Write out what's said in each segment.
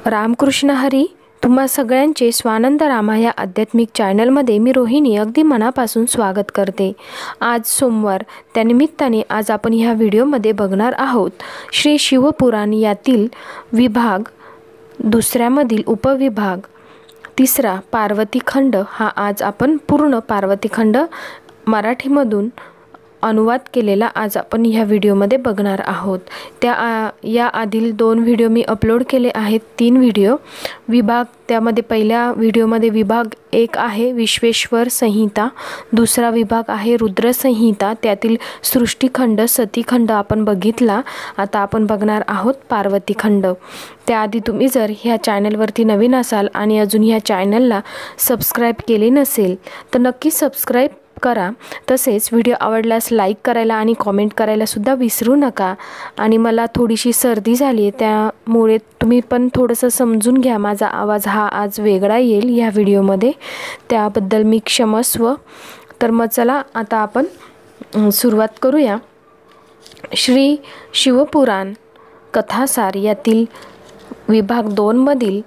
रामकृष्ण हरी. तुम्हा सगळ्यांचे स्वानंद रामा या आध्यात्मिक चॅनलमध्ये मी रोहिणी अगदी मनापासून स्वागत करते. आज सोमवार, त्यानिमित्ताने आज आपण ह्या व्हिडिओमध्ये बघणार आहोत श्री शिवपुराण यातील विभाग दुसऱ्यामधील उपविभाग तिसरा पार्वती खंड हा आज आपण पूर्ण पार्वती खंड मराठीमधून अनुवाद केलेला आज आपण ह्या व्हिडिओमध्ये बघणार आहोत. या आधील 2 व्हिडिओ मी अपलोड केले आहेत. 3 व्हिडिओ विभाग, त्यामध्ये पहिल्या व्हिडिओमध्ये विभाग 1 आहे विश्वेश्वर संहिता, दुसरा विभाग आहे रुद्र संहिता, त्यातील सृष्टीखंड सतीखंड आपण बघितला. आता आपण बघणार आहोत पार्वती खंड. त्याआधी तुम्ही जर ह्या चॅनलवरती नवीन असाल आणि अजून ह्या चॅनलला सबस्क्राईब केले नसेल तर नक्की सबस्क्राईब करा. तसेच व्हिडिओ आवडल्यास लाईक करायला आणि कॉमेंट करायला सुद्धा विसरू नका. आणि मला थोडीशी सर्दी झाली आहे, त्यामुळे तुम्ही पण थोडंसं समजून घ्या. माझा आवाज हा आज वेगळा येईल ह्या व्हिडिओमध्ये, त्याबद्दल मी क्षमस्व. तर मग चला आता आपण सुरुवात करूया. श्री शिवपुराण कथासार यातील विभाग 2 मधील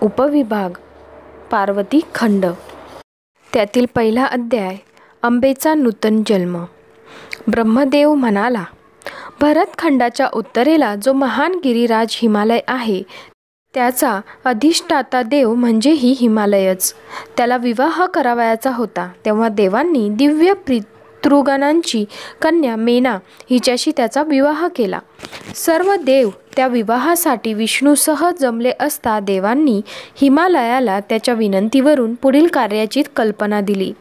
उपविभाग पार्वती खंड, त्यातील पहिला अध्याय अंबेचा नूतन जन्म. ब्रह्मदेव म्हणाला, भरतखंडाच्या उत्तरेला जो महान गिरिराज हिमालय आहे त्याचा अधिष्ठाता देव म्हणजे ही हिमालयच. त्याला विवाह करावयाचा होता. तेव्हा देवांनी दिव्य पितृगणांची कन्या मेना हिच्याशी त्याचा विवाह केला. सर्व देव त्या विवाहासाठी विष्णूसह जमले असता देवांनी हिमालयाला त्याच्या विनंतीवरून पुढील कार्याची कल्पना दिली.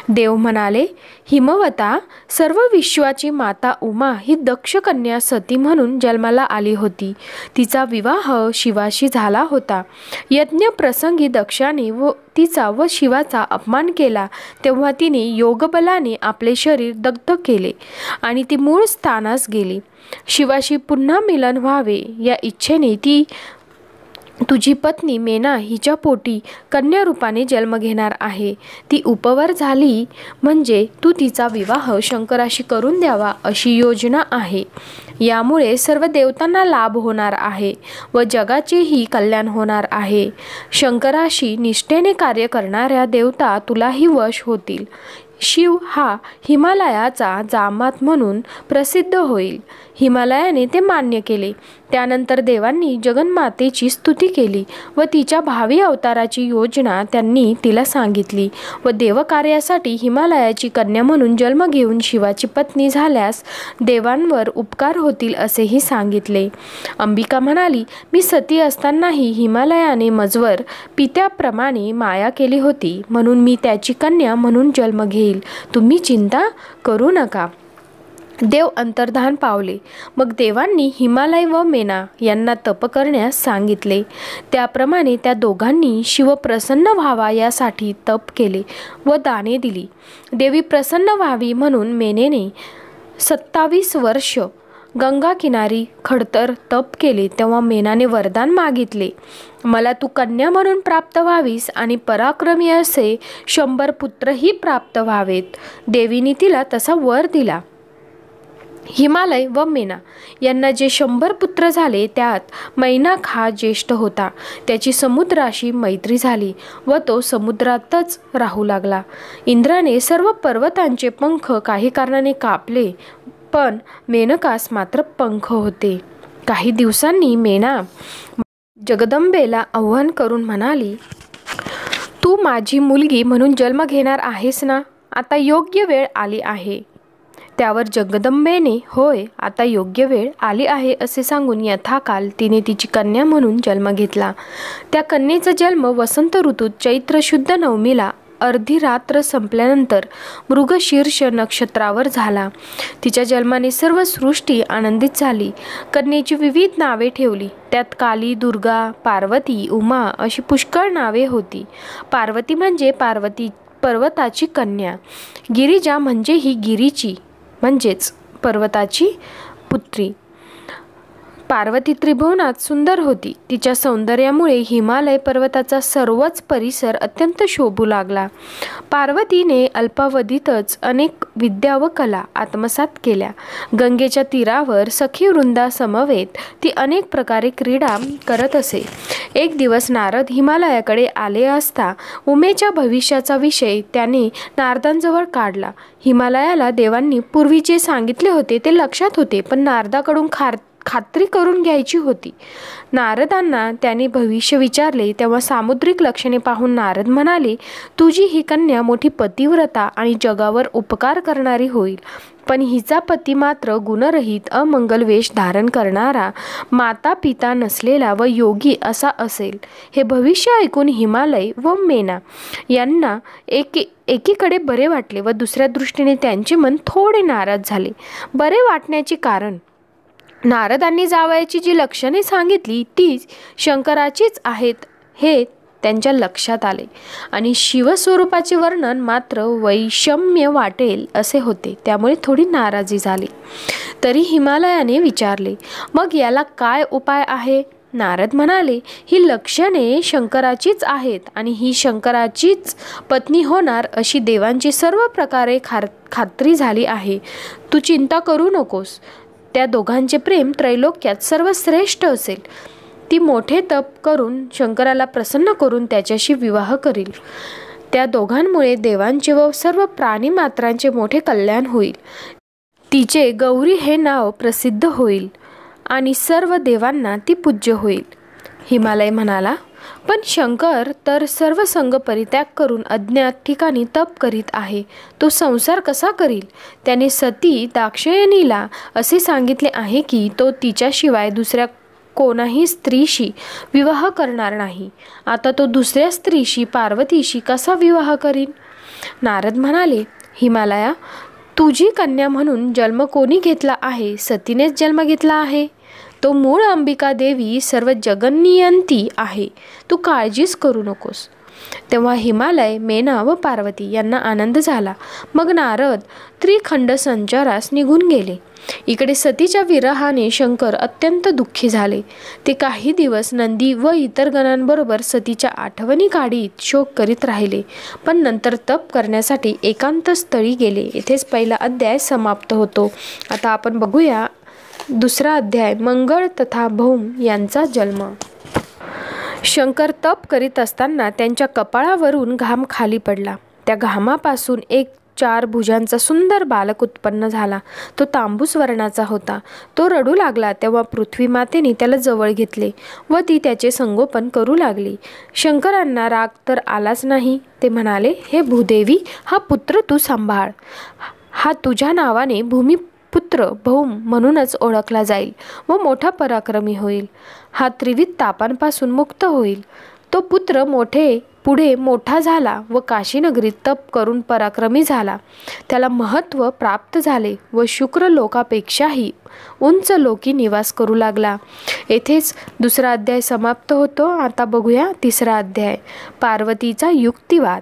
देव म्हणाले, हिमवता, सर्व विश्वाची माता उमा ही दक्ष कन्या सती म्हणून जन्माला आली होती. तिचा विवाह शिवाशी झाला होता. यज्ञ प्रसंगी दक्षाने तिचा व शिवाचा अपमान केला तेव्हा तिने योगबलाने आपले शरीर दग्ध केले आणि ती मूळ स्थानास गेली. शिवाशी पुन्हा मिलन व्हावे या इच्छेने ती तुझी पत्नी मेना हिच्या पोटी कन्या रूपाने जन्म घेणार आहे. ती उपवर झाली म्हणजे तू तिचा विवाह शंकराशी करून द्यावा अशी योजना आहे. यामुळे सर्व देवतांना लाभ होणार आहे व जगाचेही कल्याण होणार आहे. शंकराशी निष्ठेने कार्य करणाऱ्या देवता तुलाही वश होतील. शिव हा हिमालयाचा जामात म्हणून प्रसिद्ध होईल. हिमालयाने ते मान्य केले. त्यानंतर देवांनी जगन्मातेची स्तुती केली व तिच्या भावी अवताराची योजना त्यांनी तिला सांगितली व देवकार्यासाठी हिमालयाची कन्या म्हणून जन्म घेऊन शिवाची पत्नी झाल्यास देवांवर उपकार होतील असेही सांगितले. अंबिका म्हणाली, मी सती असतानाही हिमालयाने मजवर पित्याप्रमाणे माया केली होती, म्हणून मी त्याची कन्या म्हणून जन्म घेईल. तुम्ही चिंता करू नका. देव अंतर्धान पावले. मग देवांनी हिमालय व मेना यांना तप करण्यास सांगितले. त्याप्रमाणे त्या दोघांनी शिव प्रसन्न व्हावा यासाठी तप केले व दाने दिली. देवी प्रसन्न व्हावी म्हणून मेनेने 27 वर्ष गंगा किनारी खडतर तप केले. तेव्हा मेनाने वरदान मागितले, मला तू कन्या म्हणून प्राप्त व्हावीस आणि पराक्रमी असे 100 पुत्रही प्राप्त व्हावेत. देवीने तिला तसा वर दिला. हिमालय व मेना यांना जे 100 पुत्र झाले त्यात मैनाक हा ज्येष्ठ होता. त्याची समुद्राशी मैत्री झाली व तो समुद्रातच राहू लागला. इंद्राने सर्व पर्वतांचे पंख काही कारणाने कापले, पण मेनकास मात्र पंख होते. काही दिवसांनी मेना जगदंबेला आव्हान करून म्हणाली, तू माझी मुलगी म्हणून जन्म घेणार आहेस ना? आता योग्य वेळ आली आहे. त्यावर जगदंबेने होय, आता योग्य वेळ आली आहे असे सांगून यथाकाल तिने तिची कन्या म्हणून जन्म घेतला. त्या कन्येचा जन्म वसंत ऋतूत चैत्र शुद्ध नवमीला अर्धी रात्र संपल्यानंतर मृगशीर्ष नक्षत्रावर झाला. तिच्या जन्माने सर्व सृष्टी आनंदित झाली. कन्येची विविध नावे ठेवली. त्यात काली, दुर्गा, पार्वती, उमा अशी पुष्कळ नावे होती. पार्वती म्हणजे पार्वती पर्वताची कन्या. गिरिजा म्हणजे ही गिरीची म्हणजेच पर्वताची पुत्री. पार्वती त्रिभुवनात सुंदर होती. तिच्या सौंदर्यामुळे हिमालय पर्वताचा सर्वच परिसर अत्यंत शोभू लागला. पार्वतीने अल्पावधीतच अनेक विद्या व कला आत्मसात केल्या. गंगेच्या तीरावर सखी वृंदासमवेत ती अनेक प्रकारे क्रीडा करत असे. एक दिवस नारद हिमालयाकडे आले असता उमेच्या भविष्याचा विषय त्याने नारदांजवळ काढला. हिमालयाला देवांनी पूर्वी जे सांगितले होते ते लक्षात होते, पण नारदाकडून खात्री करून घ्यायची होती. नारदांना त्याने भविष्य विचारले तेव्हा सामुद्रिक लक्षणे पाहून नारद म्हणाले, तुझी ही कन्या मोठी पतिव्रता आणि जगावर उपकार करणारी होईल, पण हिचा पती मात्र गुणरहित, अमंगल वेश धारण करणारा, माता पिता नसलेला व योगी असा असेल. हे भविष्य ऐकून हिमालय व मेना यांना एकीकडे बरे वाटले व दुसऱ्या दृष्टीने त्यांचे मन थोडे नाराज झाले. बरे वाटण्याचे कारण, नारदांनी जावयाची जी लक्षणे सांगितली ती शंकराचीच आहेत हे त्यांच्या लक्षात आले आणि शिवस्वरूपाचे वर्णन मात्र वैषम्य वाटेल असे होते. त्यामुळे थोडी नाराजी झाली. तरी हिमालयाने विचारले, मग याला काय उपाय आहे? नारद म्हणाले, ही लक्षणे शंकराचीच आहेत आणि ही शंकराचीच पत्नी होणार अशी देवांची सर्व प्रकारे खात्री झाली आहे. तू चिंता करू नकोस. त्या दोघांचे प्रेम त्रैलोक्यात सर्वश्रेष्ठ असेल. ती मोठे तप करून शंकराला प्रसन्न करून त्याच्याशी विवाह करील. त्या दोघांमुळे देवांचे व सर्व प्राणीमात्रांचे मोठे कल्याण होईल. तिचे गौरी हे नाव प्रसिद्ध होईल आणि सर्व देवांना ती पूज्य होईल. हिमालय म्हणाला, पण शंकर तर सर्व संग परित्याग करून अज्ञात ठिकाणी तप करीत आहे. तो संसार कसा करील? त्याने सती दाक्षायणीला असे सांगितले आहे की तो तिच्याशिवाय दुसऱ्या कोणाही स्त्रीशी विवाह करणार नाही. आता तो दुसऱ्या स्त्रीशी, पार्वतीशी कसा विवाह करील? नारद म्हणाले, हिमालया, तुझी कन्या म्हणून जन्म कोणी घेतला आहे? सतीनेच जन्म घेतला आहे. तो मूळ अंबिका देवी सर्व जगन्नियंती आहे. तू काळजीच करू नकोस. तेव्हा हिमालय, मेना व पार्वती यांना आनंद झाला. मग नारद त्रिखंड संचारास निघून गेले. इकडे सतीच्या विरहाने शंकर अत्यंत दुःखी झाले. ते काही दिवस नंदी व इतर गणांबरोबर सतीच्या आठवणी काढीत शोक करीत राहिले, पण नंतर तप करण्यासाठी एकांत स्थळी गेले. इथेच पहिला अध्याय समाप्त होतो. आता आपण बघूया दुसरा अध्याय, मंगळ तथा भौम यांचा जन्म. शंकर तप करीत असताना त्यांच्या कपाळावरून घाम खाली पडला. त्या घामापासून एक 4 भुजांचा सुंदर बालक उत्पन्न झाला. तो तांबूस वर्णाचा होता. तो रडू लागला तेव्हा पृथ्वी मातेने त्याला जवळ घेतले व ती त्याचे संगोपन करू लागली. शंकरांना राग तर आलाच नाही. ते म्हणाले, हे भूदेवी, हा पुत्र तू सांभाळ. हा तुझ्या नावाने भूमिपुत्र भौम म्हणूनच ओळखला जाईल व मोठा पराक्रमी होईल. हा त्रिविध तापांपासून मुक्त होईल. तो पुत्र पुढे मोठा झाला व काशीनगरीत तप करून पराक्रमी झाला. त्याला महत्त्व प्राप्त झाले व शुक्र लोकापेक्षाही उंच लोकी निवास करू लागला. येथेच दुसरा अध्याय समाप्त होतो. आता बघूया तिसरा अध्याय, पार्वतीचा युक्तिवाद.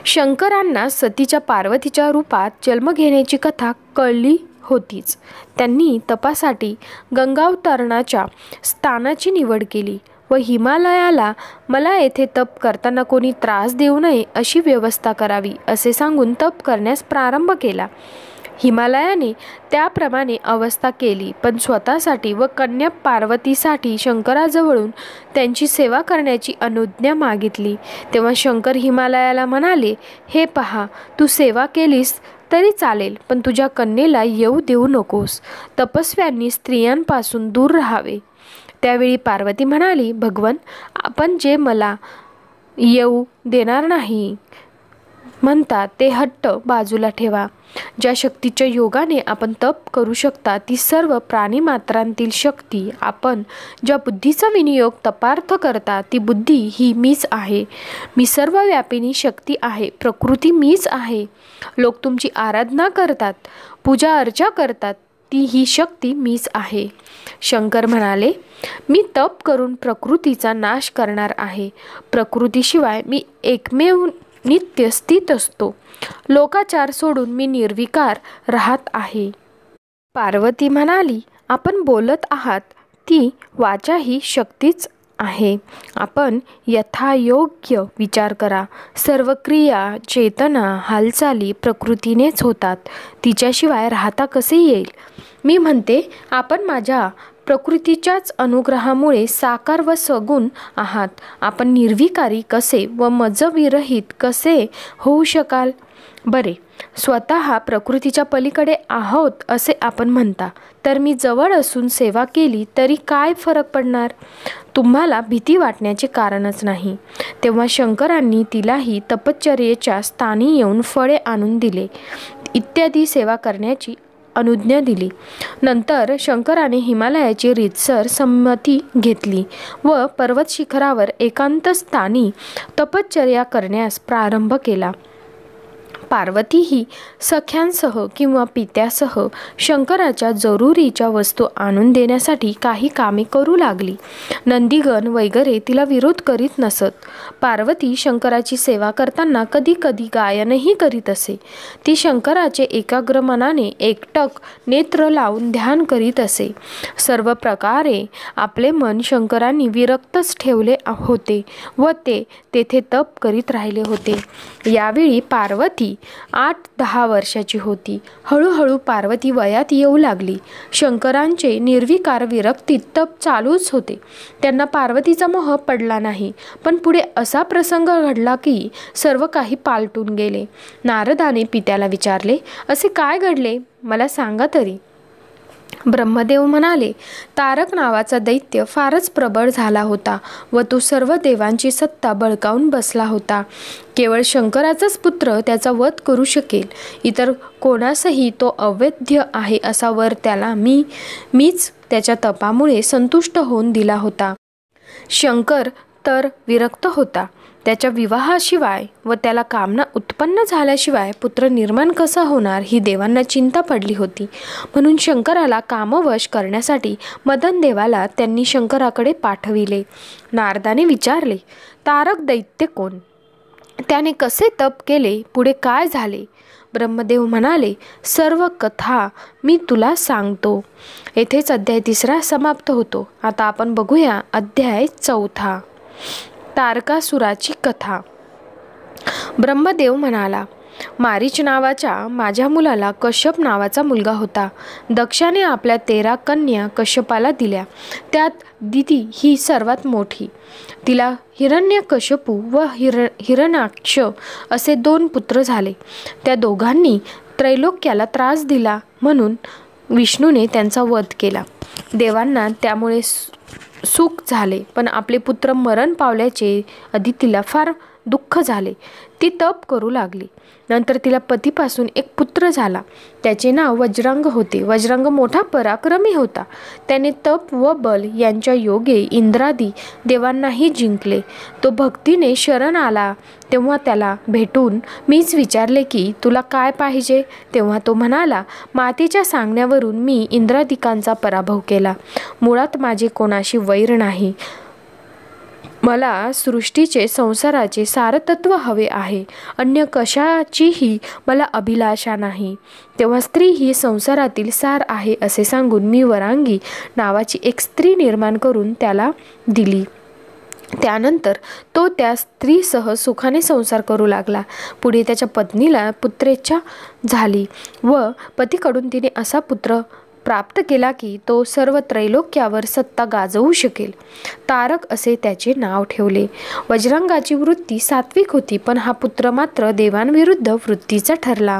शंकरांना सतीच्या पार्वतीच्या रूपात जन्म घेण्याची कथा कळली होतीच. त्यांनी तपासाठी गंगावतरणाच्या स्थानाची निवड केली व हिमालयाला मला येथे तप करताना कोणी त्रास देऊ नये अशी व्यवस्था करावी असे सांगून तप करण्यास प्रारंभ केला. हिमालयाने त्याप्रमाणे अवस्था केली, पण स्वतःसाठी व कन्या पार्वतीसाठी शंकराजवळून त्यांची सेवा करण्याची अनुज्ञा मागितली. तेव्हा शंकर हिमालयाला म्हणाले, हे पहा, तू सेवा केलीस तरी चालेल, पण तुझ्या कन्येला येऊ देऊ नकोस. तपस्व्यांनी स्त्रियांपासून दूर राहावे. त्यावेळी पार्वती म्हणाली, भगवन, आपण जे मला येऊ देणार नाही म्हणतात ते हट्ट बाजूला ठेवा. ज्या शक्तीच्या योगाने आपण तप करू शकता ती सर्व प्राणीमात्रांतील शक्ती, आपण ज्या बुद्धीचा विनियोग तपार्थ करता ती बुद्धी ही मीच आहे. मी सर्व व्यापिनी शक्ती आहे. प्रकृती मीच आहे. लोक तुमची आराधना करतात, पूजा अर्चा करतात, ती ही शक्ती मीच आहे. शंकर म्हणाले, मी तप करून प्रकृतीचा नाश करणार आहे. प्रकृतीशिवाय मी एकमेव नित्य स्थित असतो. लोकाचार सोडून मी निर्विकार राहत आहे. पार्वती म्हणाली, आपण बोलत आहात ती वाचा ही शक्तीच आहे. आपण यथायोग्य विचार करा. सर्व क्रिया, चेतना, हालचाली प्रकृतीनेच होतात. तिच्याशिवाय राहता कसे येईल? मी म्हणते, आपण माझ्या प्रकृतीच्याच अनुग्रहामुळे साकार व सगुण आहात. आपण निर्विकारी कसे व मजविरहित कसे होऊ शकाल? बरे, स्वतः प्रकृतीच्या पलीकडे आहोत असे आपण म्हणता, तर मी जवळ असून सेवा केली तरी काय फरक पडणार? तुम्हाला भीती वाटण्याचे कारणच नाही. तेव्हा शंकरांनी तिलाही तपश्चर्येच्या स्थानी येऊन फळे आणून दिले इत्यादी सेवा करण्याची अनुज्ञा दिली. नंतर शंकराने हिमालयाची रीतसर संमती घेतली व पर्वत शिखरावर एकांत स्थानी तपश्चर्या करण्यास प्रारंभ केला. पार्वती ही सख्यांसह किंवा पित्यासह शंकराच्या जरुरीच्या वस्तू आणून देण्यासाठी काही कामे करू लागली. नंदीगण वगैरे तिला विरोध करीत नसत. पार्वती शंकराची सेवा करताना कधी कधी गायनही करीत असे. ती शंकराचे एकाग्र मनाने एकटक नेत्र लावून ध्यान करीत असे. सर्व प्रकारे आपले मन शंकरांनी विरक्तच ठेवले होते व ते तेथे तप करीत राहिले होते. यावेळी पार्वती 8-10 वर्षाची होती. हळूहळू पार्वती वयात येऊ लागली. शंकरांचे निर्विकार विरक्तीत तप चालूच होते. त्यांना पार्वतीचा मोह पडला नाही. पण पुढे असा प्रसंग घडला की सर्व काही पालटून गेले. नारदाने पित्याला विचारले, असे काय घडले? मला सांगा तरी. ब्रह्मदेव म्हणाले, तारक नावाचा दैत्य फारच प्रबळ झाला होता व तो सर्व देवांची सत्ता बळकावून बसला होता. केवळ शंकराचाच पुत्र त्याचा वध करू शकेल. इतर कोणासही तो अवैध आहे असा वर त्याला मीच त्याच्या तपामुळे संतुष्ट होऊन दिला होता. शंकर तर विरक्त होता. त्याच्या विवाहाशिवाय व त्याला कामना उत्पन्न झाल्याशिवाय पुत्र निर्माण कसा होणार ही देवांना चिंता पडली होती. म्हणून शंकराला कामवश करण्यासाठी मदन देवाला त्यांनी शंकराकडे पाठविले. नारदाने विचारले, तारक दैत्य कोण? त्याने कसे तप केले? पुढे काय झाले? ब्रह्मदेव म्हणाले, सर्व कथा मी तुला सांगतो. येथेच अध्याय 3 समाप्त होतो. आता आपण बघूया अध्याय 4. तारकासुराची कथा. ब्रह्मदेव म्हणाला, मारीच नावाच्या माझ्या मुलाला कश्यप नावाचा मुलगा होता. दक्षाने आपल्या 13 कन्या कश्यपाला दिल्या. त्यात दिती ही सर्वात मोठी. तिला हिरण्यकश्यपू व हिरण्याक्ष असे 2 पुत्र झाले. त्या दोघांनी त्रैलोक्याला त्रास दिला म्हणून विष्णूने त्यांचा वध केला. देवांना त्यामुळे सुख झाले, पण आपले पुत्र मरण पावल्याचे अदितीला फार दुःख झाले. ती तप करू लागली. नंतर तिला पतीपासून एक पुत्र झाला. त्याचे नाव वज्रांग होते. वज्रांग मोठा पराक्रमी होता. त्याने तप व बल यांच्या योगे इंद्रादी देवांनाही जिंकले. तो भक्तीने शरण आला तेव्हा त्याला भेटून मीच विचारले की तुला काय पाहिजे? तेव्हा तो म्हणाला, मातेच्या सांगण्यावरून मी इंद्रादिकांचा पराभव केला. मुळात माझे कोणाशी वैर नाही. मला सृष्टीचे संसाराचे सारतत्व हवे आहे. अन्य कशाचीही मला अभिलाषा नाही. तेव्हा स्त्री ही संसारातील सार आहे असे सांगून मी वरांगी नावाची एक स्त्री निर्माण करून त्याला दिली. त्यानंतर तो त्या स्त्रीसह सुखाने संसार करू लागला. पुढे त्याच्या पत्नीला पुत्रेच्छा झाली व पतीकडून तिने असा पुत्र प्राप्त केला की तो सर्व त्रैलोक्यावर सत्ता गाजवू शकेल. तारक असे त्याचे नाव ठेवले. वज्रांगाची वृत्ती सात्विक होती, पण हा पुत्र मात्र देवांविरुद्ध वृत्तीचा ठरला.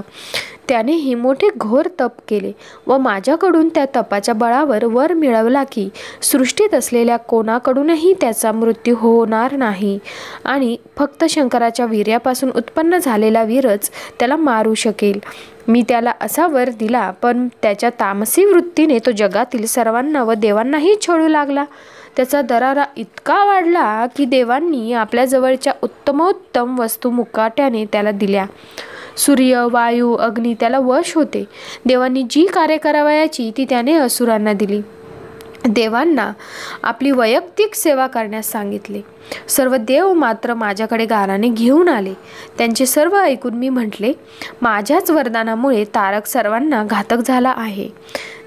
त्यानेही मोठे घोर तप केले व माझ्याकडून त्या तपाच्या बळावर वर मिळवला की सृष्टीत असलेल्या कोणाकडूनही त्याचा मृत्यू होणार नाही आणि फक्त शंकराच्या वीर्यापासून उत्पन्न झालेला वीरच त्याला मारू शकेल. मी त्याला असा वर दिला, पण त्याच्या तामसी वृत्तीने तो जगातील सर्वांना व देवांनाही छळू लागला. त्याचा दरारा इतका वाढला की देवांनी आपल्या जवळच्या उत्तमोत्तम वस्तू मुकाट्याने त्याला दिल्या. सूर्य, वायू, अग्नी त्याला वश होते. देवांनी जी कार्य करावयाची ती त्याने असुरांना दिली. देवांना आपली वैयक्तिक सेवा करण्यास सांगितले. सर्व देव मात्र माझ्याकडे गाराने घेऊन आले. त्यांचे सर्व ऐकून मी म्हटले, माझ्याच वरदानामुळे तारक सर्वांना घातक झाला आहे.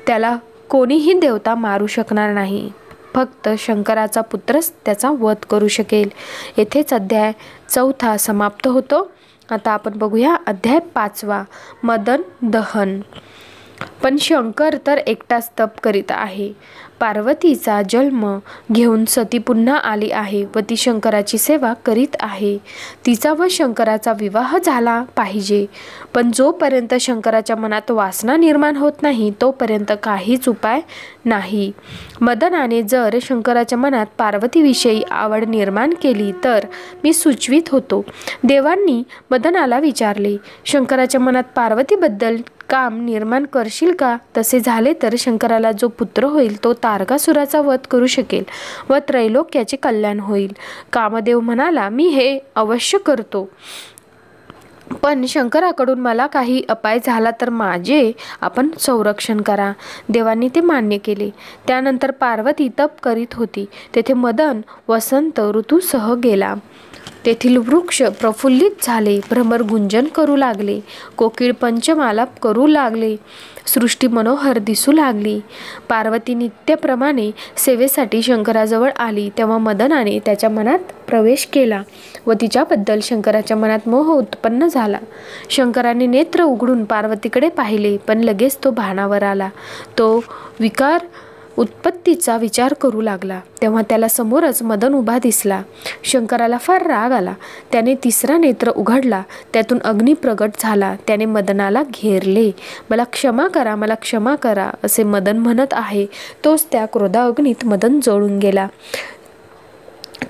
त्याला कोणीही देवता मारू शकणार नाही, फक्त शंकराचा पुत्रच त्याचा वध करू शकेल. येथेच अध्याय 4 समाप्त होतो. आता आपण बघूया अध्याय 5, मदन दहन. पण शंकर तर एकटाच तप करीत आहे. पार्वतीचा जन्म घेऊन सती पुन्हा आली आहे व ती शंकराची सेवा करीत आहे. तिचा व शंकराचा विवाह झाला पाहिजे. पण जोपर्यंत शंकराच्या मनात वासना निर्माण होत नाही तोपर्यंत काहीच उपाय नाही. मदनाने जर शंकराच्या मनात पार्वतीविषयी आवड निर्माण केली तर मी सुचवित होतो. देवांनी मदनाला विचारले, शंकराच्या मनात पार्वतीबद्दल काम निर्माण करशील का? तसे झाले तर शंकराला जो पुत्र होईल तो तारकासुराचा वध करू शकेल व त्रैलोक्याचे कल्याण होईल. कामदेव म्हणाला, मी हे अवश्य करतो, पण शंकराकडून मला काही अपाय झाला तर माझे आपण संरक्षण करा. देवांनी ते मान्य केले. त्यानंतर पार्वती तप करीत होती. तेथे मदन वसंत ऋतूसह गेला. तेथील वृक्ष प्रफुल्लित झाले, भ्रमर गुंजन करू लागले, कोकिळ पंचमालाप करू लागले, सृष्टी मनोहर दिसू लागली. पार्वती नित्यप्रमाणे सेवेसाठी शंकराजवळ आली तेव्हा मदनाने त्याच्या मनात प्रवेश केला व तिच्याबद्दल शंकराच्या मनात मोह उत्पन्न झाला. शंकराने नेत्र उघडून पार्वतीकडे पाहिले, पण लगेच तो भानावर आला. तो विकार उत्पत्तीचा विचार करू लागला. तेव्हा त्याला समोरच मदन उभा दिसला. शंकराला फार राग आला. त्याने तिसरा नेत्र उघडला. त्यातून अग्नी प्रगट झाला. त्याने मदनाला घेरले. मला क्षमा करा, मला क्षमा करा असे मदन म्हणत आहे. तोच त्या क्रोधाग्नीत मदन जळून गेला.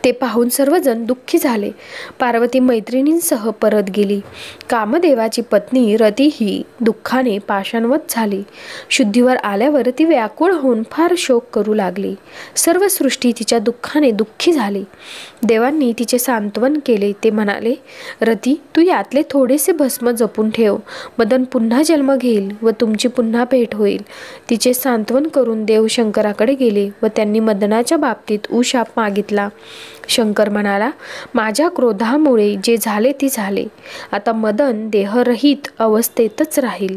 ते पाहून सर्वजण दुःखी झाले. पार्वती मैत्रिणींसह परत गेली. कामदेवाची पत्नी रती ही दुःखाने पाषाणवत झाली. शुद्धीवर आल्यावर ती व्याकुळ होऊन फार शोक करू लागली. सर्व सृष्टी तिच्या दुःखाने दुःखी झाली. देवांनी तिचे सांत्वन केले. ते म्हणाले, रती, तू यातले थोडेसे भस्म जपून ठेव. मदन पुन्हा जन्म घेईल व तुमची पुन्हा भेट होईल. तिचे सांत्वन करून देव शंकराकडे गेले व त्यांनी मदनाच्या बाबतीत उशाप मागितला. शंकर म्हणाला, माझ्या क्रोधामुळे जे झाले ते झाले. आता मदन देहरहित अवस्थेतच राहील.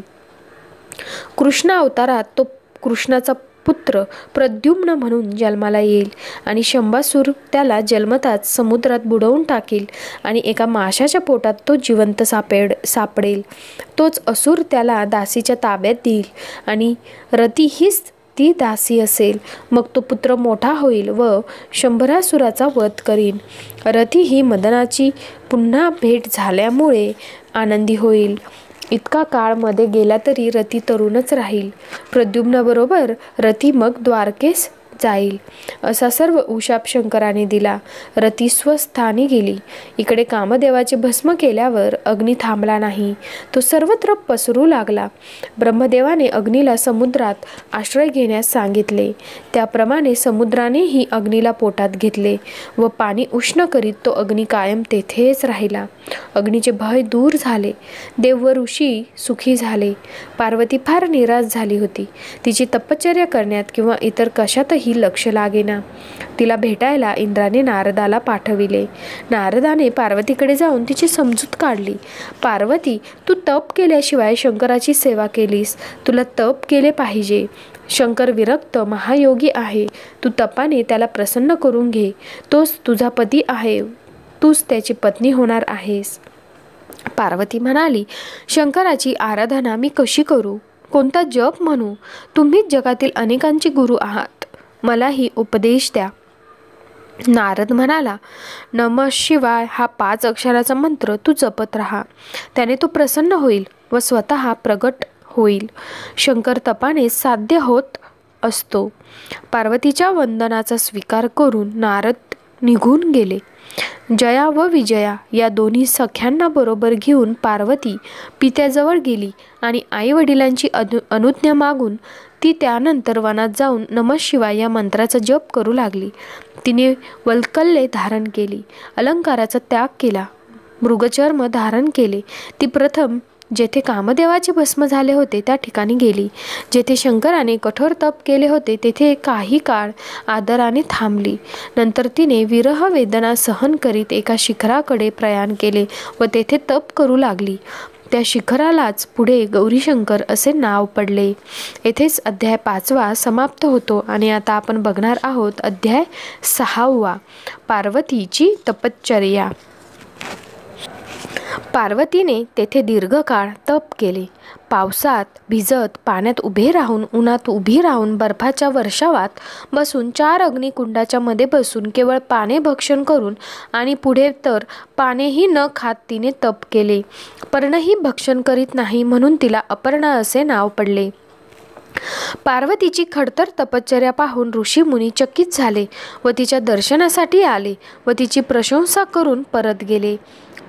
कृष्ण अवतारात तो कृष्णाचा पुत्र प्रद्युम्न म्हणून जन्माला येईल आणि शंभासूर त्याला जन्मताच समुद्रात बुडवून टाकील आणि एका माशाच्या पोटात तो जिवंत सापडेल. तोच असुर त्याला दासीच्या ताब्यात देईल आणि रती हीच ती दासी असेल. मग तो पुत्र मोठा होईल व शंभरासुराचा वध करीन. रती ही मदनाची पुन्हा भेट झाल्यामुळे आनंदी होईल. इतका काळ मध्ये गेला तरी रती तरुणच राहील. प्रद्युम्नाबरोबर रती मग द्वारकेस जाईल. असा सर्व उशाप शंकराने दिला. रती स्वस्थानी गेली. इकडे कामदेवाचे भस्म केल्यावर अग्नी थांबला नाही. तो सर्वत्र पसरू लागला. ब्रह्मदेवाने अग्नीला समुद्रात आश्रय घेण्यास सांगितले. त्याप्रमाणे समुद्रानेही अग्नीला पोटात घेतले व पाणी उष्ण करीत तो अग्नी कायम तेथेच राहिला. अग्नीचे भय दूर झाले. देव व ऋषी सुखी झाले. पार्वती फार निराश झाली होती. तिची तपश्चर्या करण्यात किंवा इतर कशातही लक्ष लागेना. तिला भेटायला इंद्राने नारदाला पाठविले. नारदाने पार्वतीकडे जाऊन तिची समजूत काढली. पार्वती, तू तप केल्याशिवाय शंकराची सेवा केलीस. तुला तप केले पाहिजे. शंकर विरक्त महायोगी आहे. तू तपाने त्याला प्रसन्न करून घे. तोच तुझा पती आहे. तूच त्याची पत्नी होणार आहेस. पार्वती म्हणाली, शंकराची आराधना मी कशी करू? कोणता जप म्हणू? तुम्हीच जगातील अनेकांची गुरु आहात. मलाही उपदेश द्या. नारद म्हणाला, नमः शिवाय हा 5 अक्षराचा मंत्र तू जपत राहा. त्याने तो प्रसन्न होईल व स्वतः प्रगट होईल. शंकर तपाने साध्य होत असतो. पार्वतीच्या वंदनाचा स्वीकार करून नारद निघून गेले. जया व विजया या दोन्ही सख्यांना बरोबर घेऊन पार्वती पित्याजवळ गेली आणि आई वडिलांची अनुज्ञा मागून ती त्यानंतर वनात जाऊन नमः शिवाय या मंत्राचा जप करू लागली. तिने वल्कल्ये धारण केली. अलंकाराचा त्याग केला. मृगचर्म धारण केले. ती प्रथम जेथे कामदेवाचे भस्म झाले होते त्या ठिकाणी गेली. जेथे शंकराने कठोर तप केले होते तेथे काही काळ आदराने थांबली. नंतर तिने विरह वेदना सहन करीत एका शिखराकडे प्रयाण केले व तेथे तप करू लागली. त्या शिखरालाच पुढे गौरीशंकर असे नाव पडले. येथेच अध्याय 5वा समाप्त होतो आणि आता आपण बघणार आहोत अध्याय 6वा, पार्वतीची तपश्चर्या. पार्वतीने तेथे दीर्घकाळ तप केले. पावसात भिजत, पाण्यात उभे राहून, उन्हात उभी राहून, बर्फाच्या वर्षावात बसून, 4 अग्निकुंडाच्या मध्ये बसून, केवळ पाने भक्षण करून आणि पुढे तर पानेही न खात तिने तप केले. पर्णही भक्षण करीत नाही म्हणून तिला अपर्णा असे नाव पडले. पार्वतीची खडतर तपश्चर्या पाहून ऋषीमुनी चकित झाले व तिच्या दर्शनासाठी आले व तिची प्रशंसा करून परत गेले.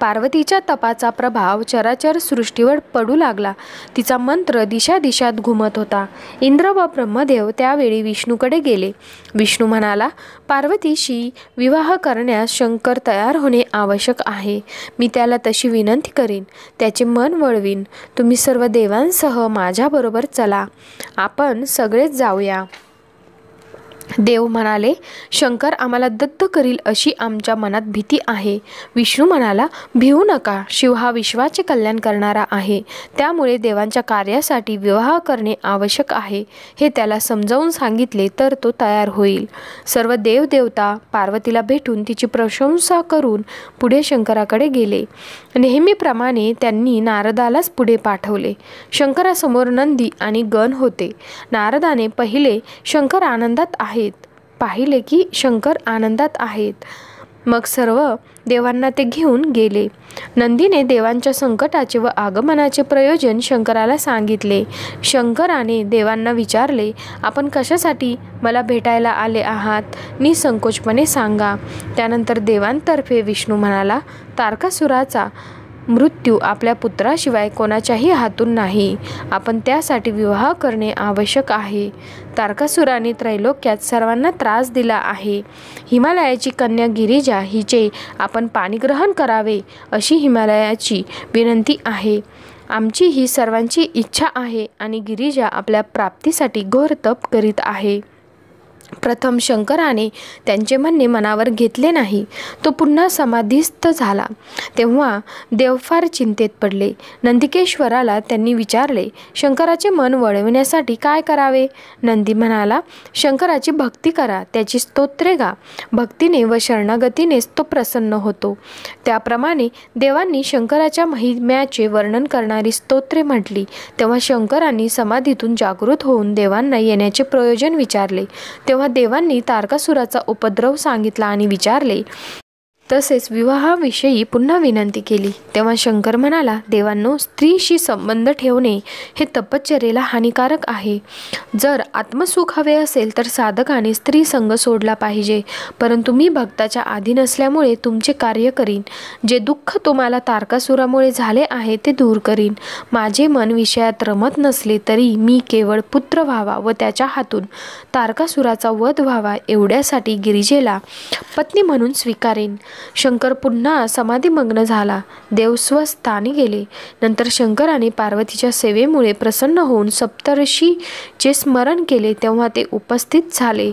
पार्वतीच्या तपाचा प्रभाव चराचर सृष्टीवर पडू लागला. तिचा मंत्र दिशादिशात घुमत होता. इंद्र व ब्रह्मदेव त्यावेळी विष्णूकडे गेले. विष्णू म्हणाला, पार्वतीशी विवाह करण्यास शंकर तयार होणे आवश्यक आहे. मी त्याला तशी विनंती करीन, त्याचे मन वळवीन. तुम्ही सर्व देवांसह माझ्याबरोबर चला, आपण सगळेच जाऊया. देव म्हणाले, शंकर आम्हाला दत्त करील अशी आमच्या मनात भीती आहे. विष्णू म्हणाला, भिवू नका, शिव हा विश्वाचे कल्याण करणारा आहे. त्यामुळे देवांच्या कार्यासाठी विवाह करणे आवश्यक आहे हे त्याला समजावून सांगितले तर तो तयार होईल. सर्व देवदेवता पार्वतीला भेटून तिची प्रशंसा करून पुढे शंकराकडे गेले. नेहमीप्रमाणे त्यांनी नारदालाच पुढे पाठवले. शंकरासमोर नंदी आणि गण होते. नारदाने पाहिले की शंकर आनंदात आहेत. मग सर्व देवांना ते घेऊन गेले. नंदीने देवांच्या संकटाचे व आगमनाचे प्रयोजन शंकराला सांगितले. शंकराने देवांना विचारले, आपण कशासाठी मला भेटायला आले आहात? निसंकोचपणे सांगा. त्यानंतर देवांतर्फे विष्णू म्हणाला, तारकासुराचा मृत्यू आपल्या पुत्राशिवाय कोणाच्याही हातून नाही. आपण त्यासाठी विवाह करणे आवश्यक आहे. तारकासुराने त्रैलोक्यात सर्वांना त्रास दिला आहे. हिमालयाची कन्या गिरिजा हिचे आपण पाणीग्रहण करावे अशी हिमालयाची विनंती आहे. आमची ही सर्वांची इच्छा आहे आणि गिरिजा आपल्या प्राप्तीसाठी घोर तप करीत आहे. प्रथम शंकराने त्यांचे म्हणणे मनावर घेतले नाही. तो पुन्हा समाधीस्थ झाला. तेव्हा देव फार चिंतेत पडले. नंदिकेश्वराला त्यांनी विचारले, शंकराचे मन वळविण्यासाठी काय करावे? नंदी म्हणाला, शंकराची भक्ती करा, त्याची स्तोत्रे गा. भक्तीने व शरणागतीनेच तो प्रसन्न होतो. त्याप्रमाणे देवांनी शंकराच्या महिम्याचे वर्णन करणारी स्तोत्रे म्हटली. तेव्हा शंकरांनी समाधीतून जागृत होऊन देवांना येण्याचे प्रयोजन विचारले. तेव्हा देवांनी तारकासुराचा उपद्रव सांगितला आणि विचारले. तसेच विवाहाविषयी पुन्हा विनंती केली. तेव्हा शंकर म्हणाला, देवांनो, स्त्रीशी संबंध ठेवणे हे तपश्चर्येला हानिकारक आहे. जर आत्मसुख हवे असेल तर साधकाने स्त्री संग सोडला पाहिजे. परंतु मी भक्ताच्या अधीन असल्यामुळे तुमचे कार्य करीन. जे दुःख तुम्हाला तारकासुरामुळे झाले आहे ते दूर करीन. माझे मन विषयात रमत नसले तरी मी केवळ पुत्र व्हावा व त्याच्या हातून तारकासुराचा वध व्हावा एवढ्यासाठी गिरिजेला पत्नी म्हणून स्वीकारेन. शंकर पुन्हा समाधीमग्न झाला. देव स्वस्थानी गेले. नंतर शंकराने पार्वतीच्या सेवेमुळे प्रसन्न होऊन सप्तर्षीचे स्मरण केले. तेव्हा ते उपस्थित झाले.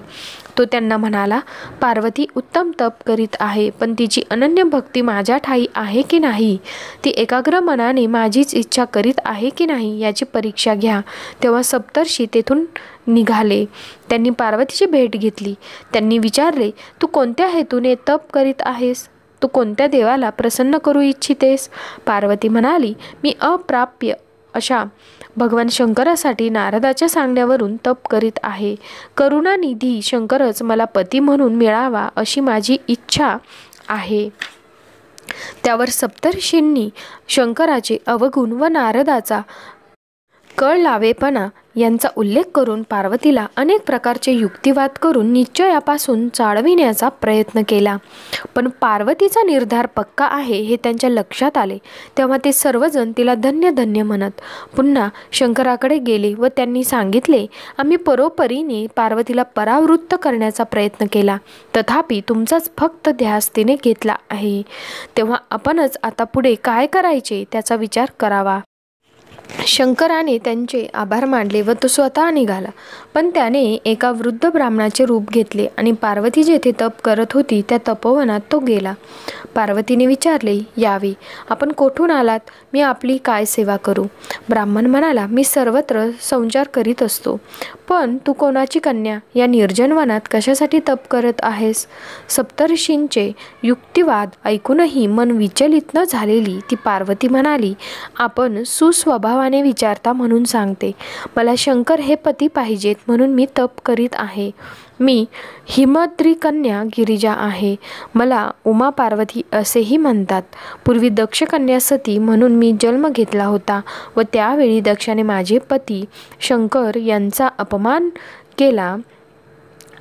तो त्यांना म्हणाला, पार्वती उत्तम तप करीत आहे, पण तिची अनन्य भक्ती माझ्या ठाई आहे की नाही? ती एकाग्र मनाने माझीच इच्छा करीत आहे की नाही याची परीक्षा घ्या. तेव्हा सप्तर्षी तेथून निघाले. त्यांनी पार्वतीची भेट घेतली. त्यांनी विचारले, तू कोणत्या हेतूने तप करीत आहेस? तू कोणत्या देवाला प्रसन्न करू इच्छितेस? पार्वती म्हणाली, मी अप्राप्य अशा भगवान शंकरासाठी नारदाच्या सांगण्यावरून तप करीत आहे. करुणानिधी शंकरच मला पती म्हणून मिळावा अशी माझी इच्छा आहे. त्यावर सप्तर्षींनी शंकराचे अवगुण व नारदाचा कळलावेपणा यांचा उल्लेख करून पार्वतीला अनेक प्रकारचे युक्तिवाद करून निश्चयापासून चाळविण्याचा प्रयत्न केला. पण पार्वतीचा निर्धार पक्का आहे हे त्यांच्या लक्षात आले. तेव्हा ते सर्वजण तिला धन्य धन्य म्हणत पुन्हा शंकराकडे गेले व त्यांनी सांगितले, आम्ही परोपरीने पार्वतीला परावृत्त करण्याचा प्रयत्न केला, तथापि तुमचाच फक्त ध्यास तिने घेतला आहे. तेव्हा आपणच आता पुढे काय करायचे त्याचा विचार करावा. शंकराने त्यांचे आभार मानले व तो स्वतः निघाला. पण त्याने एका वृद्ध ब्राह्मणाचे रूप घेतले आणि पार्वती जेथे तप करत होती त्या तपोवनात तो गेला. पार्वतीने विचारले, यावे, आपण कोठून आलात? मी आपली काय सेवा करू? ब्राह्मण म्हणाला, मी सर्वत्र संचार करीत असतो. पण तू कोणाची कन्या? या निर्जन वनात कशासाठी तप करत आहेस? सप्तर्षींचे युक्तिवाद ऐकूनही मन विचलित न झालेली ती पार्वती म्हणाली, आपण सुस्वभावाने विचारता म्हणून सांगते. मला शंकर हे पती पाहिजेत म्हणून मी तप करीत आहे. मी हिमद्री कन्या गिरिजा आहे. मला उमा पार्वती असेही म्हणतात. पूर्वी दक्ष कन्या सती म्हणून मी जन्म घेतला होता व त्यावेळी दक्षाने माझे पती शंकर यांचा अपमान केला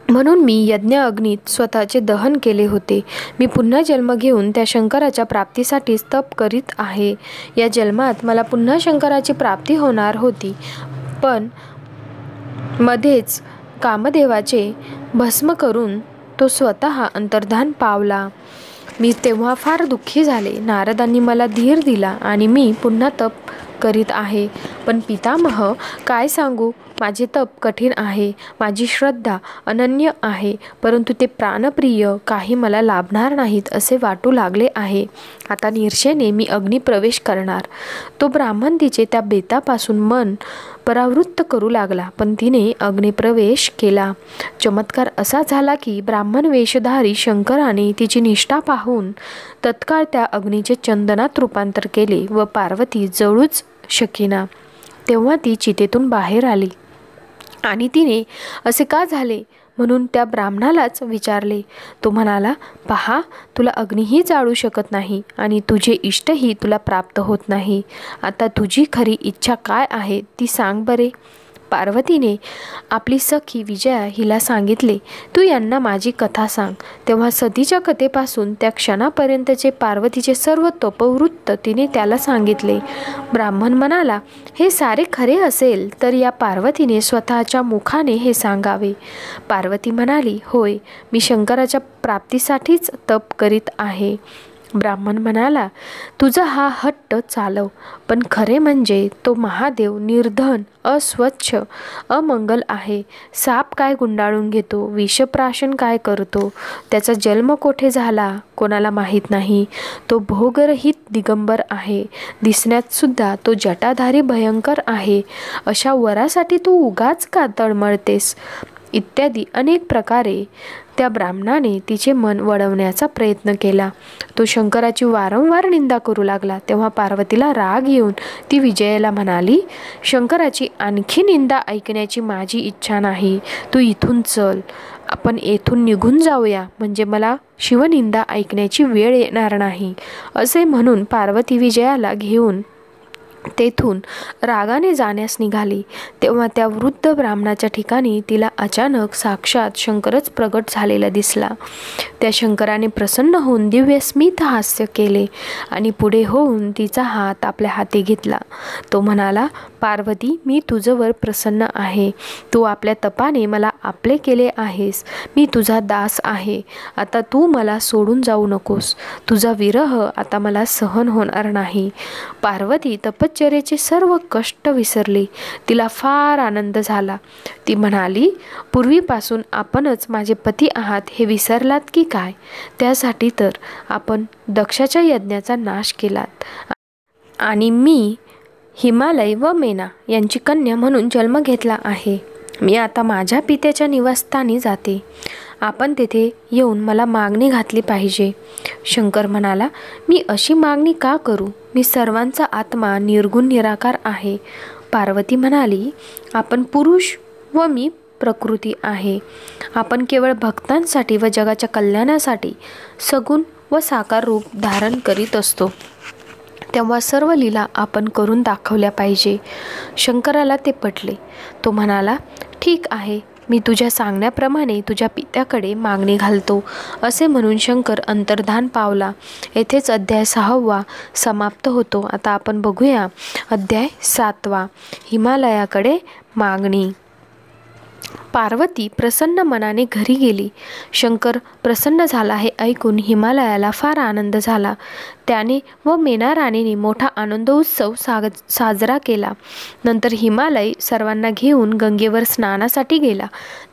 म्हणून मी यज्ञ अग्नीत स्वतःचे दहन केले होते. मी पुन्हा जन्म घेऊन त्या शंकराच्या प्राप्तीसाठीच तप करीत आहे. या जन्मात मला पुन्हा शंकराची प्राप्ती होणार होती, पण मध्येच कामदेवाचे भस्म करून तो स्वतः अंतर्धान पावला. मी तेव्हा फार दुःखी झाले. नारदांनी मला धीर दिला आणि मी पुन्हा तप करीत आहे. पण पितामह, काय सांगू, माझे तप कठीण आहे. माझी श्रद्धा अनन्य आहे, परंतु ते प्राणप्रिय काही मला लाभणार नाहीत असे वाटू लागले आहे. आता निरशेने मी अग्निप्रवेश करणार. तो ब्राह्मण तिचे त्या बेतापासून मन परावृत्त करू लागला, पण तिने अग्निप्रवेश केला. चमत्कार असा झाला की ब्राह्मण वेशधारी शंकराने तिची निष्ठा पाहून तत्काळ त्या अग्नीचे चंदनात रूपांतर केले व पार्वती जळूच शकीना. तेव्हा ती चितेतून बाहेर आली आणि तिने असे का झाले म्हणून त्या ब्राह्मणालाच विचारले. तो म्हणाला, पहा, तुला अग्नीही जाळू शकत नाही आणि तुझे इष्टही तुला प्राप्त होत नाही. आता तुझी खरी इच्छा काय आहे ती सांग बरे. पार्वतीने आपली सखी विजया हिला सांगितले, तू यांना माझी कथा सांग. तेव्हा सतीच्या कथेपासून त्या क्षणापर्यंतचे पार्वतीचे सर्व तपवृत्त तिने त्याला सांगितले. ब्राह्मण म्हणाला, हे सारे खरे असेल तर या पार्वतीने स्वतःच्या मुखाने हे सांगावे. पार्वती म्हणाली, होय, मी शंकराच्या प्राप्तीसाठीच तप करीत आहे. ब्राह्मण म्हणाला, तुझा हा हट्ट चालव, पण खरे म्हणजे तो महादेव निर्धन, अस्वच्छ, अमंगल आहे. साप काय गुंडाळून घेतो, विषप्राशन काय करतो, त्याचा जन्म कोठे झाला कोणाला माहीत नाही. तो भोगरहित दिगंबर आहे. दिसण्यात सुद्धा तो जटाधारी भयंकर आहे. अशा वरासाठी तू उगाच का तळमळतेस? इत्यादी अनेक प्रकारे त्या ब्राह्मणाने तिचे मन वळवण्याचा प्रयत्न केला. तो शंकराची वारंवार निंदा करू लागला. तेव्हा पार्वतीला राग येऊन ती विजयाला म्हणाली, शंकराची आणखी निंदा ऐकण्याची माझी इच्छा नाही. तू इथून चल, आपण येथून निघून जाऊया, म्हणजे मला शिवनिंदा ऐकण्याची वेळ येणार नाही. असे म्हणून पार्वती विजयाला घेऊन तेथून रागाने जाण्यास निघाली. तेव्हा त्या वृद्ध ब्राह्मणाच्या ठिकाणी तिला अचानक साक्षात शंकरच प्रगट झालेला दिसला. त्या शंकराने प्रसन्न होऊन दिव्य स्मित हास्य केले आणि पुढे होऊन तिचा हात आपल्या हाती घेतला. तो म्हणाला, पार्वती, मी तुझवर प्रसन्न आहे. तू आपल्या तपाने मला आपले केले आहेस. मी तुझा दास आहे. आता तू मला सोडून जाऊ नकोस. तुझा विरह आता मला सहन होणार नाही. पार्वती तपश्चर्येचे सर्व कष्ट विसरली. तिला फार आनंद झाला. ती म्हणाली, पूर्वीपासून आपणच माझे पती आहात हे विसरलात की काय? त्यासाठी तर आपण दक्षाच्या यज्ञाचा नाश केलात आणि मी हिमालय व मेना यांची कन्या म्हणून जन्म घेतला आहे. मी आता माझ्या पित्याच्या निवासस्थानी जाते. आपण तेथे येऊन मला मागणी घातली पाहिजे. शंकर म्हणाला, मी अशी मागणी का करू? मी सर्वांचा आत्मा निर्गुण निराकार आहे. पार्वती म्हणाली, आपण पुरुष व मी प्रकृती आहे. आपण केवळ भक्तांसाठी व जगाच्या कल्याणासाठी सगुण व साकार रूप धारण करीत असतो. तेव्हा सर्व लीला आपण करून दाखवल्या पाहिजे. शंकराला ते पटले. तो म्हणाला, ठीक आहे, मी तुझ्या सांगण्याप्रमाणे तुझ्या पित्याकडे मागणी घालतो. असे म्हणून शंकर अंतर्धान पावला. येथेच अध्याय 6वा समाप्त होतो. आता आपण बघूया अध्याय 7वा, हिमालयाकडे मागणी. पार्वती प्रसन्न मनाने घरी गेली. शंकर प्रसन्न झाला हे ऐकून हिमालयाला फार आनंद झाला. त्याने व मेना राणीने मोठा आनंदोत्सव साजरा केला. नंतर हिमालय सर्वांना घेऊन गंगेवर स्नानासाठी गेला.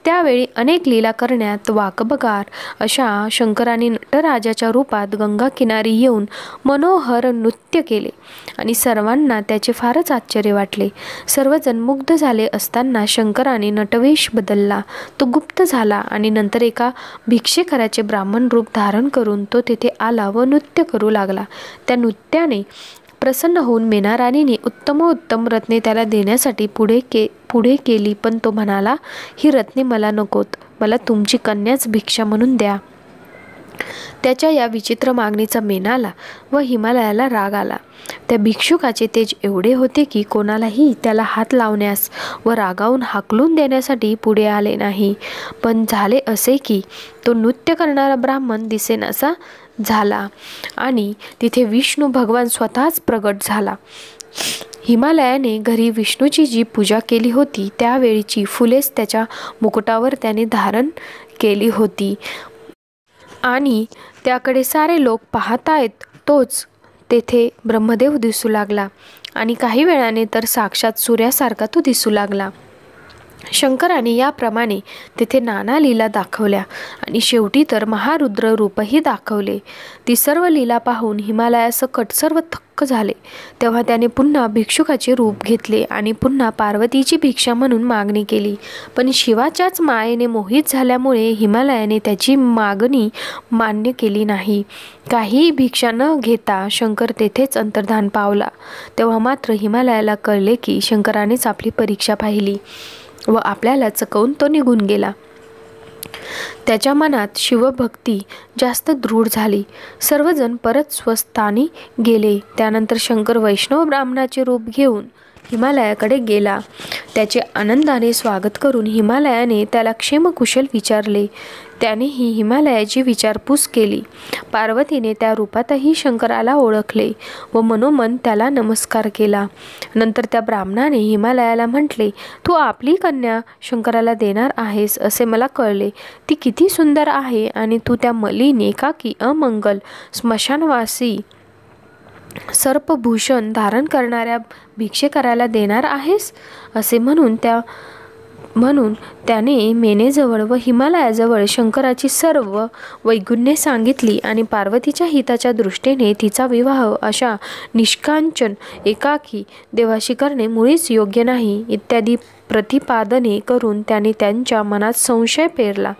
त्यावेळी अनेक लीला करण्यात वाकबगार अशा शंकराने नटराजाच्या रूपात गंगा किनारी येऊन मनोहर नृत्य केले आणि सर्वांना त्याचे फारच आश्चर्य वाटले. सर्वजण मुग्ध झाले असताना शंकराने नटवेश बदलला. तो गुप्त झाला आणि नंतर एका भिक्षेकराचे ब्राह्मण रूप धारण करून तो तेथे आला व नृत्य करू लागला. त्या नृत्याने प्रसन्न होऊन मेना राणीने उत्तमोत्तम रत्ने त्याला देण्यासाठी पुढे केली, पण तो म्हणाला, ही रत्ने मला नकोत, मला तुमची कन्याच भिक्षा म्हणून द्या. त्याच्या या विचित्र मागणीचा मेनाला व हिमालयाला राग आला. त्या भिक्षुकाचे तेज एवढे होते की कोणालाही त्याला हात लावण्यास व रागावून हाकलून देण्यासाठी पुढे आले नाही. पण झाले असे की तो नृत्य करणारा ब्राह्मण दिसेनासा झाला आणि तिथे विष्णू भगवान स्वतःच प्रगट झाला. हिमालयाने घरी विष्णूची जी पूजा केली होती त्यावेळीची फुलेच त्याच्या मुकुटावर त्याने धारण केली होती आणि त्याकडे सारे लोक पाहतायत. तोच तेथे ब्रह्मदेव दिसू लागला आणि काही वेळाने तर साक्षात सूर्यासारखा तो दिसू लागला. शंकराने याप्रमाणे तेथे नाना लीला दाखवल्या आणि शेवटी तर महारुद्र रूपही दाखवले. ती सर्व लीला पाहून हिमालयासकट सर्व थक्क झाले. तेव्हा त्याने पुन्हा भिक्षुकाचे रूप घेतले आणि पुन्हा पार्वतीची भिक्षा म्हणून मागणी केली. पण शिवाच्याच मायेने मोहित झाल्यामुळे हिमालयाने त्याची मागणी मान्य केली नाही. काही भिक्षा न घेता शंकर तेथेच अंतर्धान पावला. तेव्हा मात्र हिमालयाला कळले की शंकरानेच आपली परीक्षा पाहिली व आपल्याला चकवून तो निघून गेला. त्याच्या मनात शिवभक्ती जास्त दृढ झाली. सर्वजण परत स्वस्थानी गेले. त्यानंतर शंकर वैष्णव ब्राह्मणाचे रूप घेऊन हिमालयाकडे गेला. त्याचे आनंदाने स्वागत करून हिमालयाने त्याला क्षेमकुशल विचारले. त्यानेही हिमालयाची विचारपूस केली. पार्वतीने त्या रूपातही शंकराला ओळखले व मनोमन त्याला नमस्कार केला. नंतर त्या ब्राह्मणाने हिमालयाला म्हटले, तू आपली कन्या शंकराला देणार आहेस असे मला कळले. ती किती सुंदर आहे आणि तू त्या मलिन एकाकी अमंगल स्मशानवासी सर्पभूषण धारण करणाऱ्या भिक्षेकराला देणार आहेस असे म्हणून त्याने मेनेजवळ व हिमालयाजवळ शंकराची सर्व वैगुण्ये सांगितली आणि पार्वतीच्या हिताच्या दृष्टीने तिचा विवाह अशा निष्कांचन एकाकी देवाशी करणे मुळीच योग्य नाही इत्यादी प्रतिपादने करून त्याने त्यांच्या मनात संशय पेरला.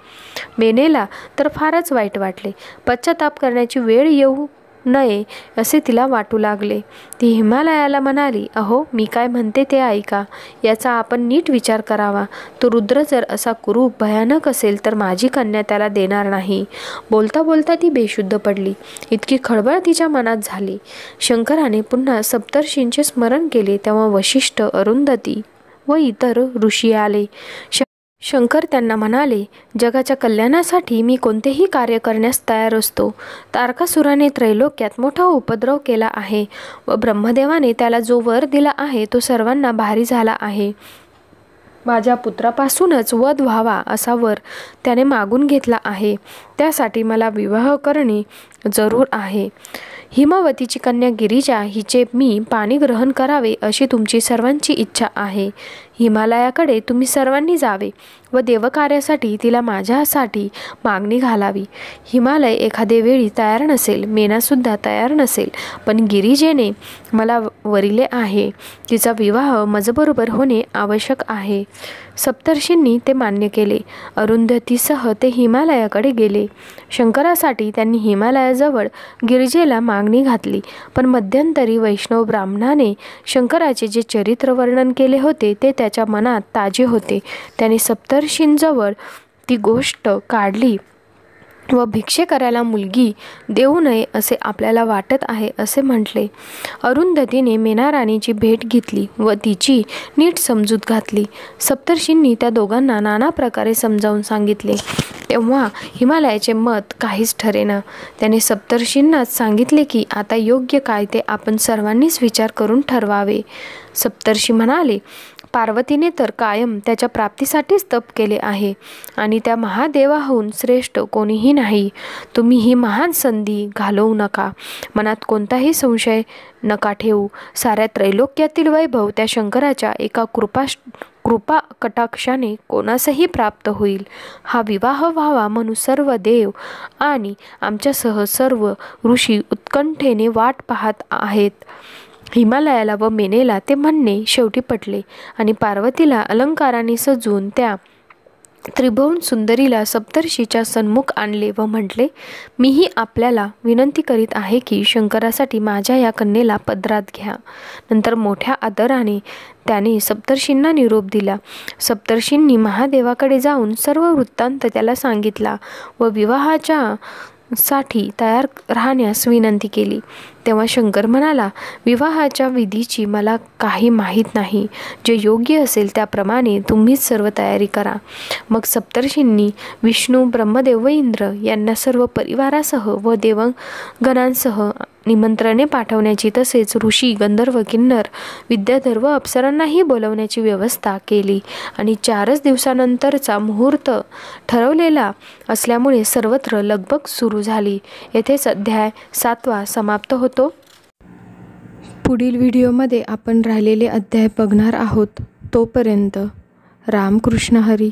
मेनेला तर फारच वाईट वाटले. पश्चाताप करण्याची वेळ येऊ नये असे तिला वाटू लागले. ती हिमालयाला म्हणाली, अहो मी काय म्हणते ते ऐका. याचा आपण नीट विचार करावा. तो रुद्र जर असा कुरूप भयानक असेल तर माझी कन्या त्याला देणार नाही. बोलता बोलता ती बेशुद्ध पडली. इतकी खळबळ तिच्या मनात झाली. शंकराने पुन्हा सप्तर्षींचे स्मरण केले. तेव्हा वशिष्ठ, अरुंधती व इतर ऋषी आले. शंकर त्यांना म्हणाले, जगाच्या कल्याणासाठी मी कोणतेही कार्य करण्यास तयार असतो. तारकासुराने त्रैलोक्यात मोठा उपद्रव केला आहे व ब्रह्मदेवाने त्याला जो वर दिला आहे तो सर्वांना भारी झाला आहे. माझ्या पुत्रापासूनच वध व्हावा असा वर त्याने मागून घेतला आहे. त्यासाठी मला विवाह करणे जरूर आहे. हिमवतीची कन्या गिरिजा हिचे मी पाणी ग्रहण करावे अशी तुमची सर्वांची इच्छा आहे. हिमालयाकडे तुम्ही सर्वांनी जावे व देवकार्यासाठी तिला माझ्यासाठी मागणी घालावी. हिमालय एखादे वेळी तयार नसेल, मेनासुद्धा तयार नसेल, पण गिरिजेने मला वरिले आहे. तिचा विवाह माझ्याबरोबर होणे आवश्यक आहे. सप्तर्षींनी ते मान्य केले. अरुंधतीसह ते हिमालयाकडे गेले. शंकरासाठी त्यांनी हिमालयाजवळ गिरिजेला मागणी घातली. पण मध्यंतरी वैष्णव ब्राह्मणाने शंकराचे जे चरित्र वर्णन केले होते ते त्याच्या मनात ताजे होते. त्याने सप्तर्षींजवळ ती गोष्ट काढली व भिक्षेकराला मुलगी देऊ नये असे आपल्याला वाटत आहे असे म्हटले. अरुंधतीने मेना राणीची भेट घेतली व तिची नीट समजूत घातली. सप्तर्षींनी त्या दोघांना नाना प्रकारे समजावून सांगितले. तेव्हा हिमालयाचे मत काहीच ठरेना. त्याने सप्तर्षींनाच सांगितले की आता योग्य काय ते आपण सर्वांनीच विचार करून ठरवावे. सप्तर्षी म्हणाले, पार्वतीने तर कायम त्याच्या प्राप्तीसाठीच तप केले आहे आणि त्या महादेवाहून श्रेष्ठ कोणीही नाही. तुम्ही ही महान संधी घालवू नका. मनात कोणताही संशय नका ठेवू. साऱ्या त्रैलोक्यातील वैभव त्या शंकराच्या एका कृपा कटाक्षाने कोणासही प्राप्त होईल. हा विवाह व्हावा म्हणून सर्व देव आणि आमच्यासह सर्व ऋषी उत्कंठेने वाट पाहत आहेत. हिमालयाला व मेनेला ते म्हणणे शेवटी पटले आणि पार्वतीला अलंकाराने सजवून त्या त्रिभुवन सुंदरीला सप्तर्षीच्या सन्मुख आणले व म्हटले, मीही आपल्याला विनंती करीत आहे की शंकरासाठी माझ्या या कन्येला पदरात घ्या. नंतर मोठ्या आदराने त्याने सप्तर्षींना निरोप दिला. सप्तर्षींनी महादेवाकडे जाऊन सर्व वृत्तांत त्याला सांगितला व विवाहाच्या साठी तयार राहण्यास विनंती केली. तेव्हा शंकर म्हणाला, विवाहाच्या विधीची मला काही माहीत नाही. जे योग्य असेल त्याप्रमाणे तुम्हीच सर्व तयारी करा. मग सप्तर्षींनी विष्णू, ब्रह्मदेव व इंद्र यांना सर्व परिवारासह व देवगणांसह निमंत्रणे पाठवण्याची तसेच ऋषी, गंधर्व, किन्नर, विद्याधर व अप्सरांनाही बोलवण्याची व्यवस्था केली आणि 4च दिवसानंतरचा मुहूर्त ठरवलेला असल्यामुळे सर्वत्र लगबग सुरू झाली. येथेच अध्याय 7 समाप्त होतो. पुढील व्हिडिओमध्ये आपण राहिलेले अध्याय बघणार आहोत. तोपर्यंत रामकृष्ण हरी.